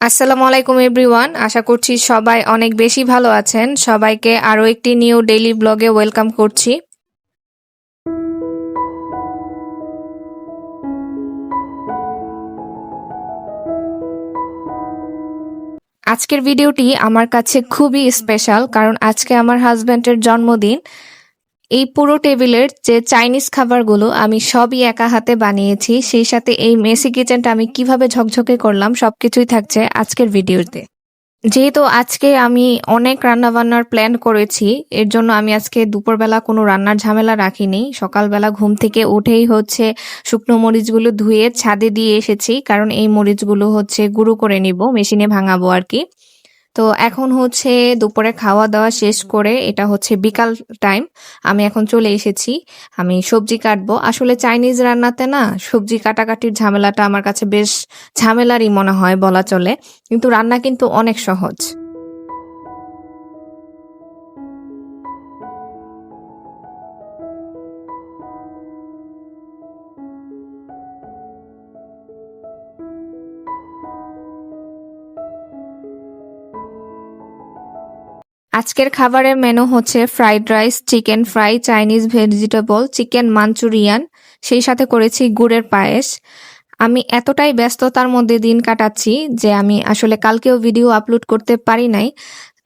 আসসালামু আলাইকুম এভরিওয়ান, আশা করছি সবাই অনেক বেশি ভালো আছেন। সবাইকে আরো একটি নিউ ডেইলি ব্লগে ওয়েলকাম করছি। আজকের ভিডিওটি আমার কাছে খুবই স্পেশাল, কারণ আজকে আমার হাজবেন্ডের জন্মদিন। এই পুরো টেবিলের যে চাইনিজ খাবারগুলো আমি সবই একা হাতে বানিয়েছি, সেই সাথে এই মেসি কিচেনটা আমি কিভাবে ঝকঝকে করলাম সবকিছুই থাকছে আজকের ভিডিওতে। যেহেতু আজকে আমি অনেক রান্নাবান্নার প্ল্যান করেছি, এর জন্য আমি আজকে দুপুরবেলা কোনো রান্নার ঝামেলা রাখিনি। সকালবেলা ঘুম থেকে উঠেই শুকনো মরিচগুলো ধুয়ে ছাদে দিয়ে এসেছি, কারণ এই মরিচগুলো গুঁড়ো করে নিব, মেশিনে ভাঙাবো আর কি। তো এখন দুপুরে খাওয়া দাওয়া শেষ করে এটা বিকাল টাইম, আমি এখন চলে এসেছি। আমি সবজি কাটবো। আসলে চাইনিজ রান্নাতে না সবজি কাটাকাটির ঝামেলাটা আমার কাছে বেশ ঝামেলারই মনে হয় বলা চলে, কিন্তু রান্না কিন্তু অনেক সহজ। আজকের খাবারের menu fried rice, chicken fry, Chinese vegetable, chicken Manchurian, সেই সাথে করেছি গুড়ের পায়েস। আমি এতটাই ব্যস্ততার মধ্যে দিন কাটাচ্ছি যে আমি আসলে কালকেও ভিডিও আপলোড করতে পারি নাই।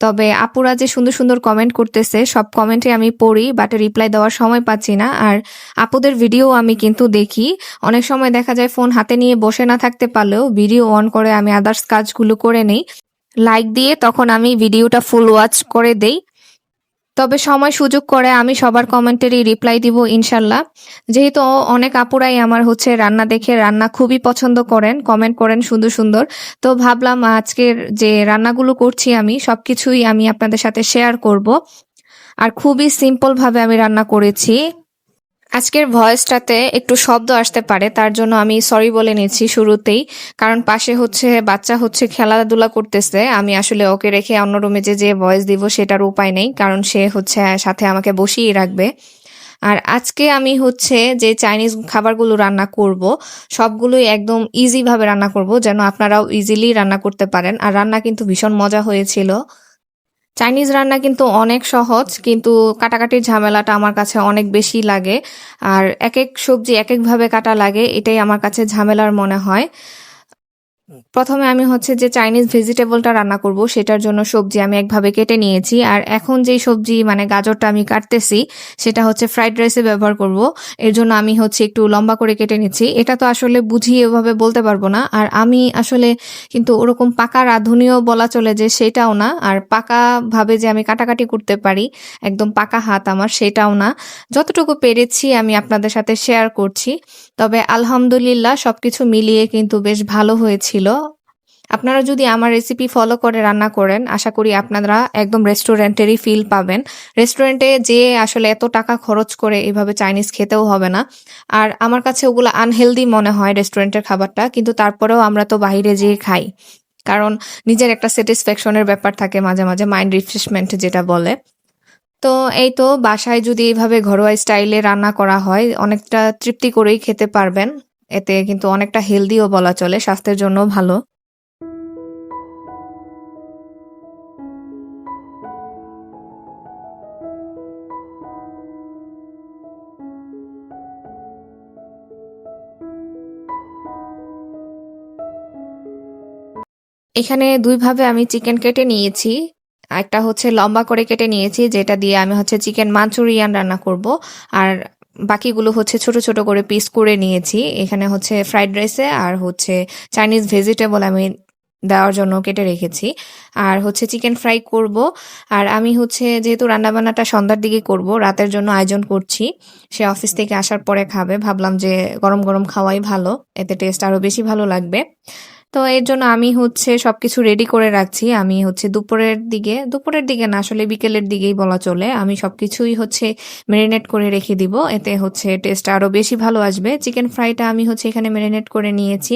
তবে আপুরা যে সুন্দর সুন্দর কমেন্ট করতেছে, সব কমেন্টে আমি পড়ি, বাট রিপ্লাই দেওয়ার সময় পাচ্ছি না। আর আপুদের ভিডিও আমি কিন্তু দেখি। অনেক সময় দেখা যায় ফোন হাতে নিয়ে বসে না থাকতে পারলেও ভিডিও অন করে আমি আদার্স কাজগুলো করে নেই, লাইক দিয়ে তখন আমি ভিডিওটা ফুল ওয়াচ করে দেই। তবে সময় সুযোগ করে আমি সবার কমেন্টেরই রিপ্লাই দিব ইনশাল্লাহ। যেহেতু অনেক আপুরাই আমার রান্না দেখে রান্না খুবই পছন্দ করেন, কমেন্ট করেন সুন্দর সুন্দর। তো ভাবলাম আজকের যে রান্নাগুলো করছি আমি সবকিছুই আমি আপনাদের সাথে শেয়ার করব। আর খুবই সিম্পল ভাবে আমি রান্না করেছি। আজকের ভয়েসটাতে একটু শব্দ আসতে পারে, তার জন্য আমি সরি বলে নিচ্ছি শুরুতেই। কারণ পাশে বাচ্চা খেলাধুলা করতেছে, আমি আসলে ওকে রেখে অন্য রুমে যে ভয়েস দিব সেটার উপায় নেই, কারণ সে সাথে আমাকে বসিয়ে রাখবে। আর আজকে আমি যে চাইনিজ খাবারগুলো রান্না করব সবগুলোই একদম ইজি ভাবে রান্না করব, যেন আপনারাও ইজিলি রান্না করতে পারেন। আর রান্না কিন্তু ভীষণ মজা হয়েছিল। চাইনিজ রান্না কিন্তু অনেক সহজ, কিন্তু কাটাকাটির ঝামেলাটা আমার কাছে অনেক বেশি লাগে। আর এক এক সবজি এক এক ভাবে কাটা লাগে, এটাই আমার কাছে ঝামেলার মনে হয়। প্রথমে আমি যে চাইনিজ ভেজিটেবলটা রান্না করব সেটার জন্য সবজি আমি একভাবে কেটে নিয়েছি। আর এখন যেই সবজি মানে গাজরটা আমি কাটতেছি সেটা ফ্রাইড রাইসে ব্যবহার করব। এর জন্য আমি একটু লম্বা করে কেটে নিচ্ছি। এটা তো আসলে বুঝিয়ে ওভাবে বলতে পারবো না, আর আমি আসলে কিন্তু ওরকম পাকা রাঁধুনিও বলা চলে যে সেটাও না, আর পাকা ভাবে যে আমি কাটাকাটি করতে পারি একদম পাকা হাত আমার সেটাও না। যতটুকু পেরেছি আমি আপনাদের সাথে শেয়ার করছি। তবে আলহামদুলিল্লাহ সবকিছু মিলিয়ে কিন্তু বেশ ভালো হয়েছিল। আপনারা যদি আমার রেসিপি ফলো করে রান্না করেন, আশা করি আপনারা একদম রেস্টুরেন্টেরই ফিল পাবেন। রেস্টুরেন্টে যে আসলে এত টাকা খরচ করে এভাবে চাইনিজ খেতেও হবে না। আর আমার কাছে ওগুলো আনহেলদি মনে হয় রেস্টুরেন্টের খাবারটা, কিন্তু তারপরেও আমরা তো বাইরে যেয়ে খাই, কারণ নিজের একটা স্যাটিসফ্যাকশনের ব্যাপার থাকে মাঝে মাঝে, মাইন্ড রিফ্রেশমেন্ট যেটা বলে। তো এই তো বাসায় যদি এইভাবে ঘরোয়া স্টাইলে রান্না করা হয় অনেকটা তৃপ্তি করেই খেতে পারবেন। এতে কিন্তু অনেকটা হেলদিও বলা চলে, স্বাস্থ্যের জন্য ভালো। এখানে দুই ভাবে আমি চিকেন কেটে নিয়েছি। একটা লম্বা করে কেটে নিয়েছি, যেটা দিয়ে আমি চিকেন মাঞ্চুরিয়ান রান্না করব। আর বাকিগুলো ছোট ছোট করে পিস করে নিয়েছি। এখানে ফ্রাইড রাইসে আর চাইনিজ ভেজিটেবল আমি দেওয়ার জন্য কেটে রেখেছি। আর চিকেন ফ্রাই করব। আর আমি যেহেতু রান্নাবান্নাটা সন্ধ্যার দিকে করব, রাতের জন্য আয়োজন করছি। সে অফিস থেকে আসার পরে খাবে, ভাবলাম যে গরম গরম খাওয়াই ভালো, এতে টেস্ট আরো বেশি ভালো লাগবে। তো এর জন্য আমি সবকিছু রেডি করে রাখছি। আমি দুপুরের দিকে না, আসলে বিকেলের দিকেই বলা চলে, আমি সবকিছুই ম্যারিনেট করে রেখে দিব। এতে টেস্ট আরো বেশি ভালো আসবে। চিকেন ফ্রাইটা আমি এখানে ম্যারিনেট করে নিয়েছি।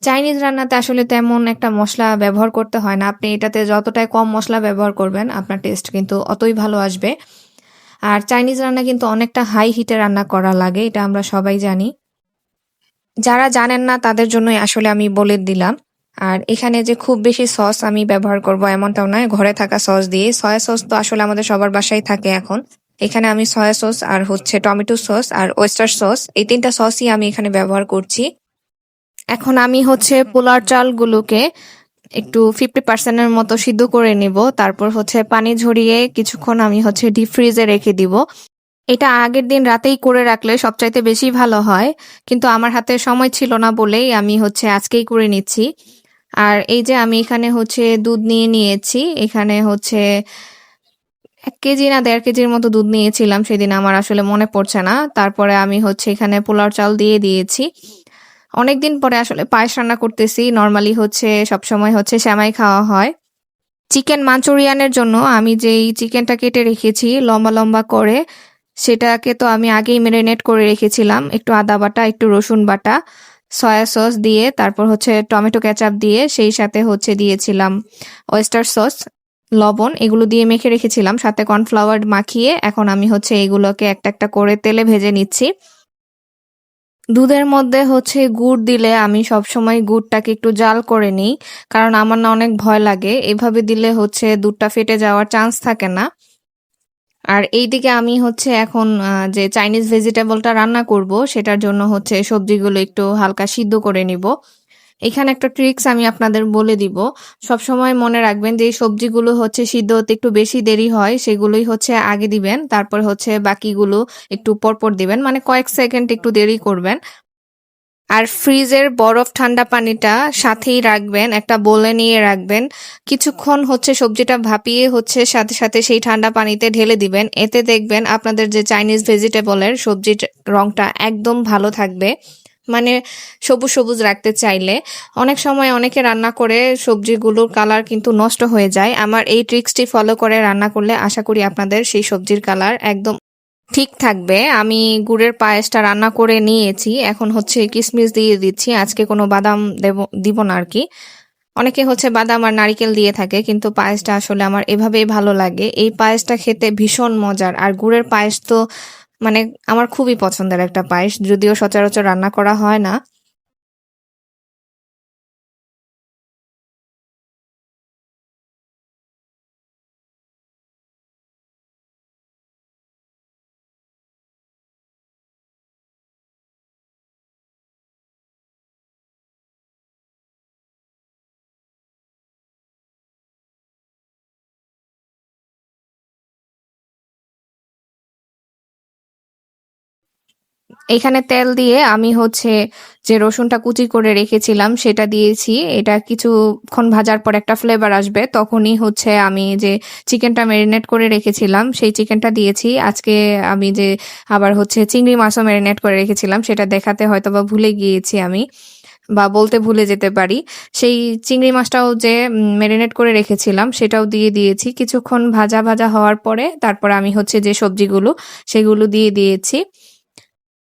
চাইনিজ রান্নাতে আসলে তেমন একটা মশলা ব্যবহার করতে হয় না, আপনি এটাতে যতটাই কম মশলা ব্যবহার করবেন আপনার টেস্ট কিন্তু অতই ভালো আসবে। আর চাইনিজ রান্না কিন্তু অনেকটা হাই হিটে রান্না করা লাগে, এটা আমরা সবাই জানি। যারা জানেন না তাদের জন্যই আসলে আমি বলে দিলাম। আর এখানে যে খুব বেশি সস আমি ব্যবহার করব এমনটাও নয়, ঘরে থাকা সস দিয়ে। সয়া সস তো আসলে আমাদের সবার বাসায় থাকে এখন। এখানে আমি সয়া সস আর হচ্ছে টমেটো সস আর ওয়েস্টার সস, এই 3টা সসই আমি এখানে ব্যবহার করছি। এখন আমি হচ্ছে পোলার চালগুলোকে একটু 50% এর মতো সিদ্ধ করে নিব। তারপর হচ্ছে পানি ঝরিয়ে কিছুক্ষণ আমি হচ্ছে ডিপ ফ্রিজে রেখে দিব। এটা আগের দিন রাতেই করে রাখলে সবচাইতে বেশি ভালো হয়, কিন্তু আমার হাতে সময় ছিল না বলেই আমি হচ্ছে আজকেই করে নিচ্ছি। আর এই যে আমি এখানে হচ্ছে দুধ নিয়ে নিয়েছি। এখানে হচ্ছে 1 কেজি না 1.5 কেজির মতো দুধ নিয়েছিলাম সেদিন, আমার আসলে মনে পড়ছে না। তারপরে আমি হচ্ছে এখানে পোলাও চাল দিয়ে দিয়েছি। অনেকদিন পরে আসলে পায়েস রান্না করতেছি। নরমালি হচ্ছে সবসময় হচ্ছে সেমাই খাওয়া হয়। চিকেন মাঞ্চুরিয়ানের জন্য আমি যেই চিকেনটা কেটে রেখেছি লম্বা লম্বা করে, সেটাকে তো আমি আগেই ম্যারিনেট করে রেখেছিলাম। একটু আদা বাটা, একটু রসুন বাটা, সয়া সস দিয়ে, তারপর হচ্ছে টমেটো কেচাপ দিয়ে, সেই সাথে হচ্ছে দিয়েছিলাম ওয়েস্টার সস, লবণ, এগুলো দিয়ে মেখে রেখেছিলাম। সাথে কর্নফ্লাওয়ার মাখিয়ে এখন আমি হচ্ছে এগুলোকে একটা একটা করে তেলে ভেজে নিচ্ছি। দুধের মধ্যে হচ্ছে গুড় দিলে আমি সবসময় গুড়টাকে একটু জাল করে নিই, কারণ আমার না অনেক ভয় লাগে। এভাবে দিলে হচ্ছে দুধটা ফেটে যাওয়ার চান্স থাকে না। আর এইদিকে আমি হচ্ছে এখন যে চাইনিজ ভেজিটেবলটা রান্না করব সেটার জন্য হচ্ছে সবজিগুলো একটু হালকা সিদ্ধ করে নিব। এখানে একটা ট্রিক্স আমি আপনাদের বলে দিব। সবসময় মনে রাখবেন যে এই সবজিগুলো হচ্ছে সিদ্ধ হতে একটু বেশি দেরি হয়, সেগুলোই হচ্ছে আগে দিবেন। তারপর হচ্ছে বাকিগুলো একটু পরপর দিবেন, মানে কয়েক সেকেন্ড একটু দেরি করবেন। আর ফ্রিজের বরফ ঠান্ডা পানিটা সাথেই রাখবেন, একটা বোলে নিয়ে রাখবেন। কিছুক্ষণ হচ্ছে সবজিটা ভাপিয়ে হচ্ছে সাথে সাথে সেই ঠান্ডা পানিতে ঢেলে দিবেন। এতে দেখবেন আপনাদের যে চাইনিজ ভেজিটেবলের সবজির রংটা একদম ভালো থাকবে, মানে সবুজ সবুজ রাখতে চাইলে। অনেক সময় অনেকে রান্না করে সবজিগুলোর কালার কিন্তু নষ্ট হয়ে যায়। আমার এই ট্রিক্সটি ফলো করে রান্না করলে আশা করি আপনাদের সেই সবজির কালার একদম ঠিক থাকবে। আমি গুড়ের পায়েসটা রান্না করে নিয়েছি, এখন হচ্ছে কিশমিশ দিয়ে দিচ্ছি। আজকে কোনো বাদাম দিব না আর কি। অনেকে হচ্ছে বাদাম আর নারিকেল দিয়ে থাকে, কিন্তু পায়েসটা আসলে আমার এভাবেই ভালো লাগে। এই পায়েসটা খেতে ভীষণ মজার, আর গুড়ের পায়েস তো মানে আমার খুবই পছন্দের একটা পায়েস, যদিও সচরাচর রান্না করা হয় না। এখানে তেল দিয়ে আমি হচ্ছে যে রসুনটা কুচি করে রেখেছিলাম সেটা দিয়েছি। এটা কিছুক্ষণ ভাজার পর একটা ফ্লেভার আসবে, তখনই হচ্ছে আমি যে চিকেনটা ম্যারিনেট করে রেখেছিলাম সেই চিকেনটা দিয়েছি। আজকে আমি যে আবার হচ্ছে চিংড়ি মাছও ম্যারিনেট করে রেখেছিলাম, সেটা দেখাতে হয়তো বা ভুলে গিয়েছি আমি, বা বলতে ভুলে যেতে পারি। সেই চিংড়ি মাছটাও যে ম্যারিনেট করে রেখেছিলাম সেটাও দিয়ে দিয়েছি। কিছুক্ষণ ভাজা ভাজা হওয়ার পরে তারপর আমি হচ্ছে যে সবজিগুলো সেগুলো দিয়ে দিয়েছি।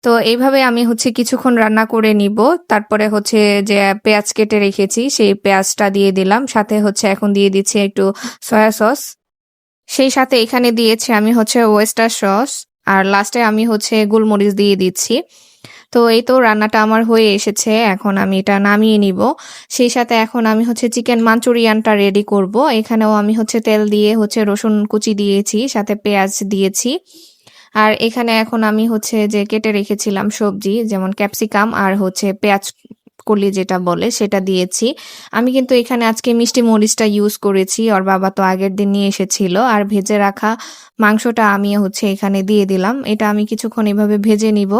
তো এইভাবে আমি হচ্ছে কিছুক্ষণ রান্না করে নিব। তারপরে হচ্ছে যে পেঁয়াজ কেটে রেখেছি সেই পেঁয়াজটা দিয়ে দিলাম, সাথে হচ্ছে এখন দিয়ে দিচ্ছি একটু সয়া সস, সেই সাথে এখানে দিয়েছি আমি হচ্ছে ওয়েস্টার সস, আর লাস্টে আমি হচ্ছে গোলমরিচ দিয়ে দিচ্ছি। তো এই তো রান্নাটা আমার হয়ে এসেছে, এখন আমি এটা নামিয়ে নিব। সেই সাথে এখন আমি হচ্ছে চিকেন মাঞ্চুরিয়ানটা রেডি করব। এখানেও আমি হচ্ছে তেল দিয়ে হচ্ছে রসুন কুচি দিয়েছি, সাথে পেঁয়াজ দিয়েছি। আর এখানে এখন আমি হচ্ছে যে কেটে রেখেছিলাম সবজি, যেমন ক্যাপসিকাম আর হচ্ছে পেঁয়াজ কলি যেটা বলে সেটা দিয়েছি। আমি কিন্তু এখানে আজকে মিষ্টি মরিচটা ইউজ করেছি, ওর বাবা তো আগের দিন নিয়ে এসেছিল। আর ভেজে রাখা মাংসটা আমি হচ্ছে এখানে দিয়ে দিলাম। এটা আমি কিছুক্ষণ এভাবে ভেজে নিব।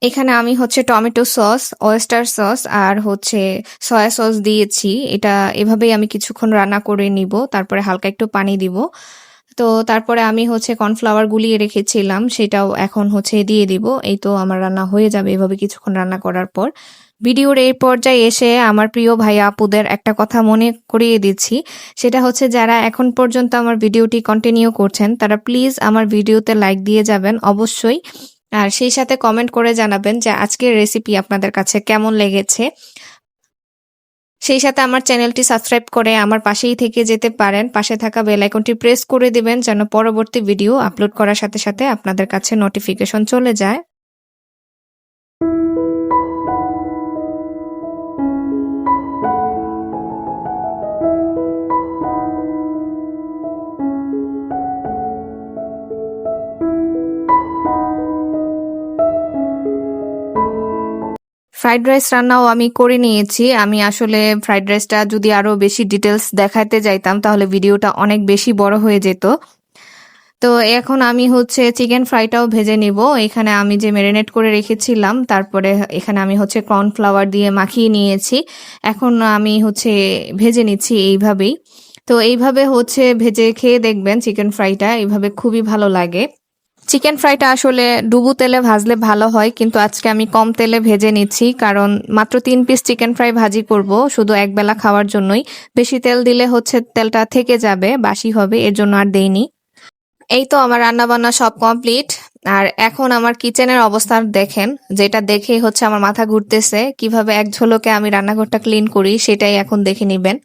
এখানে আমি হচ্ছে টমেটো সস, ওয়েস্টার সস আর হচ্ছে সয়া সস দিয়েছি। এটা এভাবেই আমি কিছুক্ষণ রান্না করে নিব, তারপরে হালকা একটু পানি দিব। তো তারপরে আমি হচ্ছে কর্নফ্লাওয়ার গুলিয়ে রেখেছিলাম সেটাও এখন হচ্ছে দিয়ে দিব। এই তো আমার রান্না হয়ে যাবে এভাবে কিছুক্ষণ রান্না করার পর। ভিডিওর এই পর্যায়ে এসে আমার প্রিয় ভাই আপুদের একটা কথা মনে করিয়ে দিচ্ছি, সেটা হচ্ছে যারা এখন পর্যন্ত আমার ভিডিওটি কন্টিনিউ করছেন তারা প্লিজ আমার ভিডিওতে লাইক দিয়ে যাবেন অবশ্যই। আর সেই সাথে কমেন্ট করে জানাবেন যে আজকের রেসিপি আপনাদের কাছে কেমন লেগেছে। সেই সাথে আমার চ্যানেলটি সাবস্ক্রাইব করে আমার পাশেই থেকে যেতে পারেন। পাশে থাকা বেল আইকনটি প্রেস করে দিবেন যেন পরবর্তী ভিডিও আপলোড করার সাথে সাথে আপনাদের কাছে নোটিফিকেশন চলে যায়। ফ্রাইড রাইস রান্নাও আমি করে নিয়েছি। আমি আসলে ফ্রাইড রাইসটা যদি আরো বেশি ডিটেলস দেখাতে যাইতাম তাহলে ভিডিওটা অনেক বেশি বড় হয়ে যেত। তো এখন আমি হচ্ছে চিকেন ফ্রাইটাও ভেজে নিব। এখানে আমি যে ম্যারিনেট করে রেখেছিলাম, তারপরে এখানে আমি হচ্ছে কর্নফ্লাওয়ার দিয়ে মাখিয়ে নিয়েছি। এখন আমি হচ্ছে ভেজে নিচ্ছি এইভাবেই। তো এইভাবে হচ্ছে ভেজে খেয়ে দেখবেন চিকেন ফ্রাইটা, এইভাবে খুবই ভালো লাগে। চিকেন ফ্রাইটা আসলে ডুবো তেলে ভাজলে ভালো হয়, কিন্তু আজকে আমি কম তেলে ভেজে নিচ্ছি, কারণ মাত্র 3 পিস চিকেন ফ্রাই ভাজি করব, শুধু একবেলা খাওয়ার জন্যই। বেশি তেল দিলে হচ্ছে তেলটা থেকে যাবে, বাসি হবে, এর জন্য আর দেইনি। এই তো আমার রান্না বান্না সব কমপ্লিট। আর এখন আমার কিচেনের অবস্থা দেখেন, যেটা দেখে হচ্ছে আমার মাথা ঘুরতেছে। কিভাবে এক ঝলকে আমি রান্নাঘরটা ক্লিন করি সেটাই এখন দেখে নিবেন।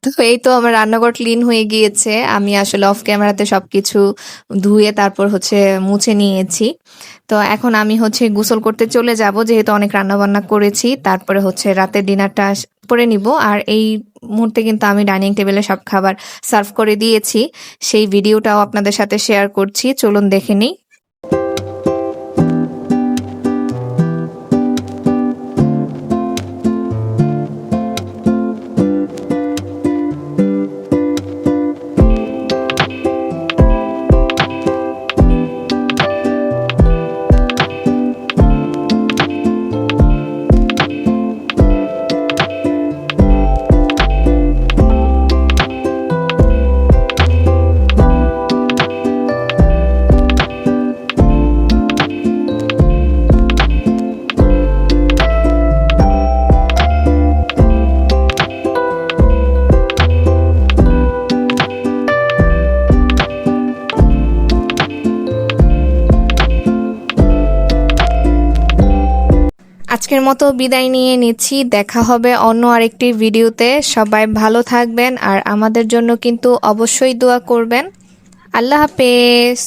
তো এই তো আমার রান্নাঘর ক্লিন হয়ে গিয়েছে। আমি আসলে অফ ক্যামেরাতে সবকিছু ধুয়ে তারপর হচ্ছে মুছে নিয়েছি। তো এখন আমি হচ্ছে গোসল করতে চলে যাব, যেহেতু অনেক রান্না বান্না করেছি। তারপরে হচ্ছে রাতের ডিনারটা করে নিব। আর এই মুহূর্তে কিন্তু আমি ডাইনিং টেবিলে সব খাবার সার্ভ করে দিয়েছি। সেই ভিডিওটাও আপনাদের সাথে শেয়ার করছি, চলুন দেখে নিই। আজকের মতো বিদায় নিয়ে নিচ্ছি। দেখা হবে অন্য আরেকটি ভিডিওতে। সবাই ভালো থাকবেন আর আমাদের জন্য কিন্তু অবশ্যই দোয়া করবেন। আল্লাহ হাফেজ।